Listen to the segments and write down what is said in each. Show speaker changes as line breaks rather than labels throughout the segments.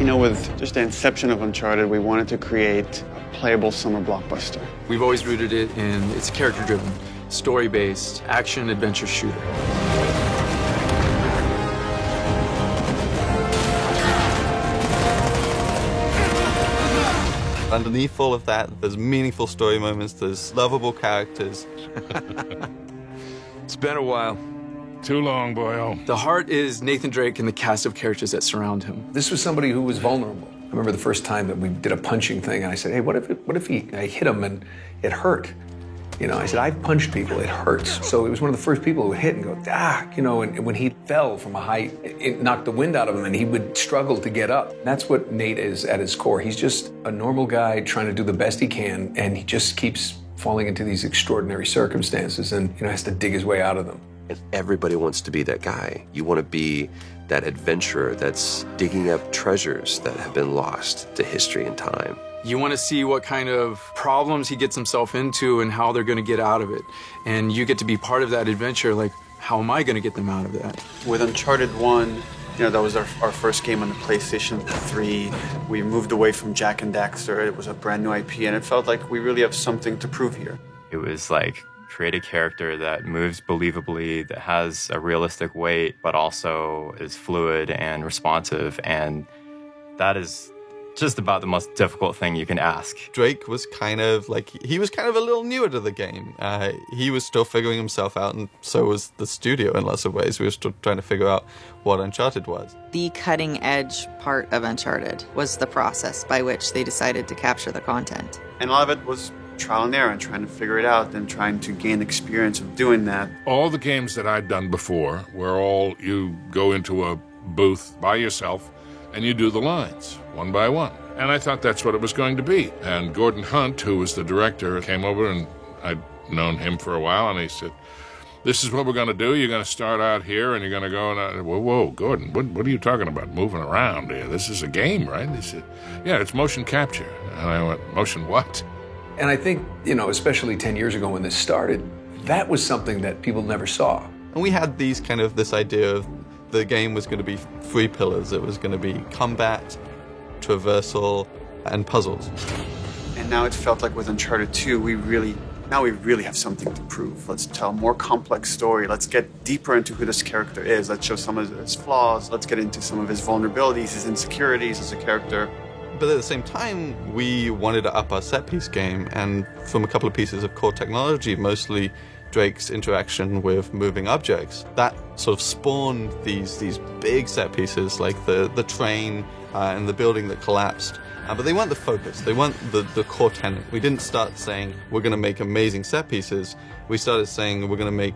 know, with just the inception of Uncharted, we wanted to create a playable summer blockbuster.
We've always rooted it in, it's character-driven, story-based, action-adventure shooter.
Underneath all of that, there's meaningful story moments, there's lovable characters.
It's been a while.
Too long, boyo.
The heart is Nathan Drake and the cast of characters that surround him.
This was somebody who was vulnerable. I remember the first time that we did a punching thing, and I said, hey, what if I hit him and it hurt? You know, I said, I've punched people, it hurts. So he was one of the first people who would hit and go, you know, and when he fell from a height, it knocked the wind out of him and he would struggle to get up. That's what Nate is at his core. He's just a normal guy trying to do the best he can, and he just keeps falling into these extraordinary circumstances and, you know, has to dig his way out of them.
And everybody wants to be that guy. You want to be that adventurer that's digging up treasures that have been lost to history and time.
You want to see what kind of problems he gets himself into and how they're going to get out of it. And you get to be part of that adventure, like, how am I going to get them out of that?
With Uncharted 1, you know, that was our first game on the PlayStation 3. We moved away from Jak and Daxter. It was a brand new IP, and it felt like we really have something to prove here.
It was like, create a character that moves believably, that has a realistic weight, but also is fluid and responsive. And that is just about the most difficult thing you can ask.
Drake was kind of like, he was kind of a little newer to the game. He was still figuring himself out, and so was the studio in lots of ways. We were still trying to figure out what Uncharted was.
The cutting edge part of Uncharted was the process by which they decided to capture the content.
And a lot of it was trial and error and trying to figure it out and trying to gain experience of doing that.
All the games that I'd done before were all you go into a booth by yourself and you do the lines one by one. And I thought that's what it was going to be. And Gordon Hunt, who was the director, came over, and I'd known him for a while, and he said, this is what we're going to do. You're going to start out here, and you're going to go, and whoa, Gordon, what are you talking about, moving around here? This is a game, right? And he said, yeah, it's motion capture. And I went, motion what?
And I think, you know, especially 10 years ago when this started, that was something that people never saw.
And we had this idea of the game was going to be 3 pillars. It was going to be combat, traversal, and puzzles.
And now it felt like with Uncharted 2, we really have something to prove. Let's tell a more complex story. Let's get deeper into who this character is. Let's show some of his flaws. Let's get into some of his vulnerabilities, his insecurities as a character.
But at the same time, we wanted to up our set-piece game, and from a couple of pieces of core technology, mostly Drake's interaction with moving objects, that sort of spawned these big set pieces like the train and the building that collapsed. But they weren't the focus. They weren't the core tenet. We didn't start saying we're going to make amazing set pieces. We started saying we're going to make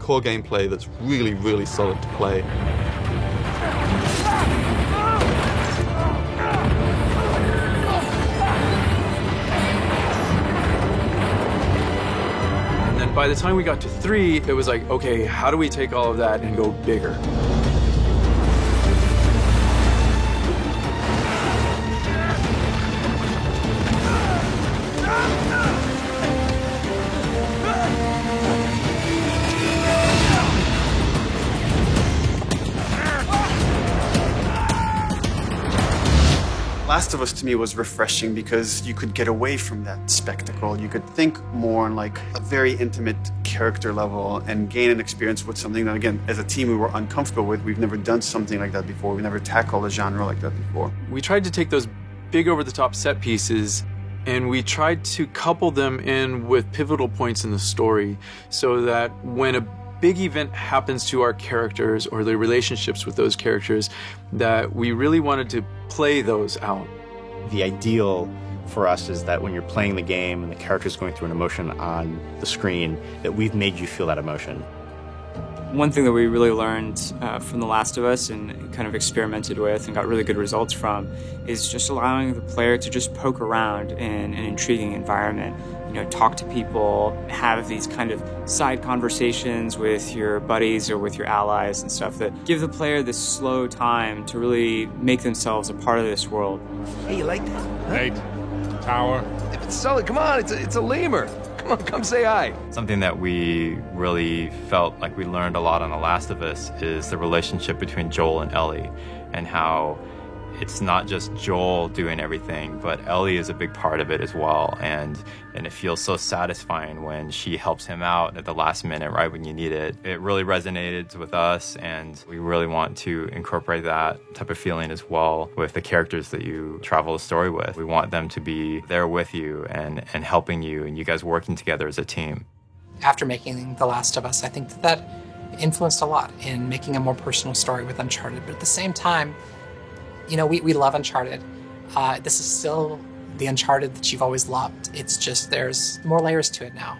core gameplay that's really, really solid to play.
By the time we got to 3, it was like, okay, how do we take all of that and go bigger?
Last of Us to me was refreshing because you could get away from that spectacle. You could think more on like a very intimate character level and gain an experience with something that, again, as a team we were uncomfortable with. We've never done something like that before. We've never tackled a genre like that before.
We tried to take those big over-the-top set pieces and we tried to couple them in with pivotal points in the story so that when a big event happens to our characters or the relationships with those characters, that we really wanted to play those out.
The ideal for us is that when you're playing the game and the character's going through an emotion on the screen, that we've made you feel that emotion.
One thing that we really learned from The Last of Us and kind of experimented with and got really good results from is just allowing the player to just poke around in an intriguing environment. You know, talk to people, have these kind of side conversations with your buddies or with your allies and stuff that give the player this slow time to really make themselves a part of this world.
Hey, you like that? Huh?
Nate, tower.
If it's solid, come on, it's a lemur. Come on, come say hi.
Something that we really felt like we learned a lot on The Last of Us is the relationship between Joel and Ellie, and how it's not just Joel doing everything, but Ellie is a big part of it as well. And it feels so satisfying when she helps him out at the last minute, right when you need it. It really resonated with us, and we really want to incorporate that type of feeling as well with the characters that you travel the story with. We want them to be there with you and helping you, and you guys working together as a team.
After making The Last of Us, I think that influenced a lot in making a more personal story with Uncharted. But at the same time, you know, we love Uncharted. This is still the Uncharted that you've always loved. It's just there's more layers to it now.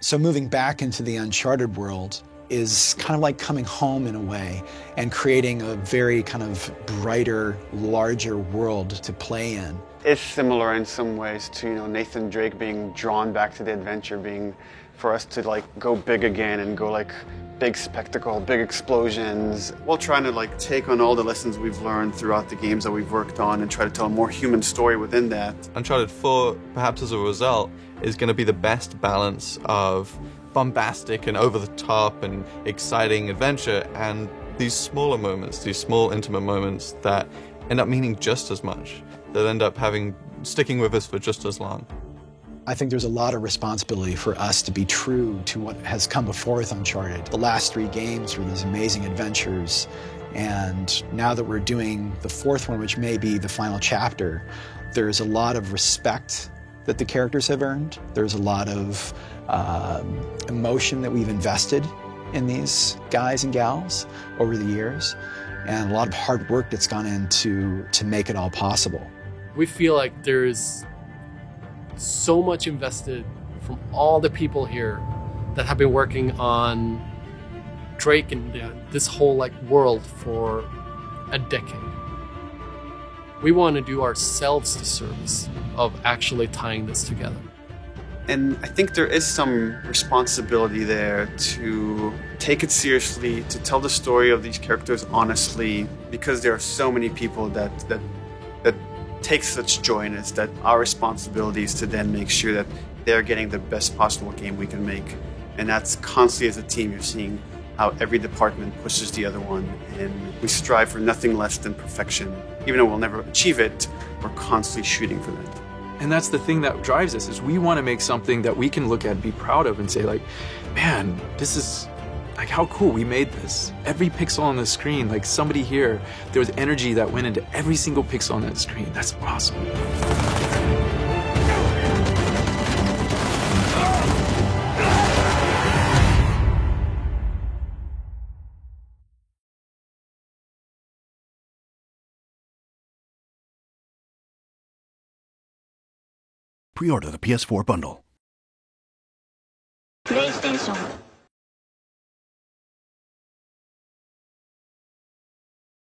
So moving back into the Uncharted world is kind of like coming home in a way and creating a very kind of brighter, larger world to play in.
It's similar in some ways to, you know, Nathan Drake being drawn back to the adventure, being for us to like go big again and go like big spectacle, big explosions, while trying to like take on all the lessons we've learned throughout the games that we've worked on and try to tell a more human story within that.
Uncharted 4, perhaps as a result, is going to be the best balance of bombastic and over-the-top and exciting adventure and these smaller moments, these small intimate moments that end up meaning just as much, that end up sticking with us for just as long.
I think there's a lot of responsibility for us to be true to what has come before with Uncharted. The last 3 games were these amazing adventures, and now that we're doing the 4th one, which may be the final chapter, there's a lot of respect that the characters have earned. There's a lot of emotion that we've invested in these guys and gals over the years, and a lot of hard work that's gone into to make it all possible.
We feel like there's so much invested from all the people here that have been working on Drake and this whole like world for a decade. We want to do ourselves the service of actually tying this together.
And I think there is some responsibility there to take it seriously, to tell the story of these characters honestly, because there are so many people that take such joy in it, that our responsibility is to then make sure that they're getting the best possible game we can make. And that's constantly as a team, you're seeing how every department pushes the other one, and we strive for nothing less than perfection. Even though we'll never achieve it, we're constantly shooting for that.
And that's the thing that drives us, is we want to make something that we can look at and be proud of and say like, man, this is like how cool we made this. Every pixel on the screen, like somebody here, there was energy that went into every single pixel on that screen. That's awesome.
Pre-order the PS4 bundle.
PlayStation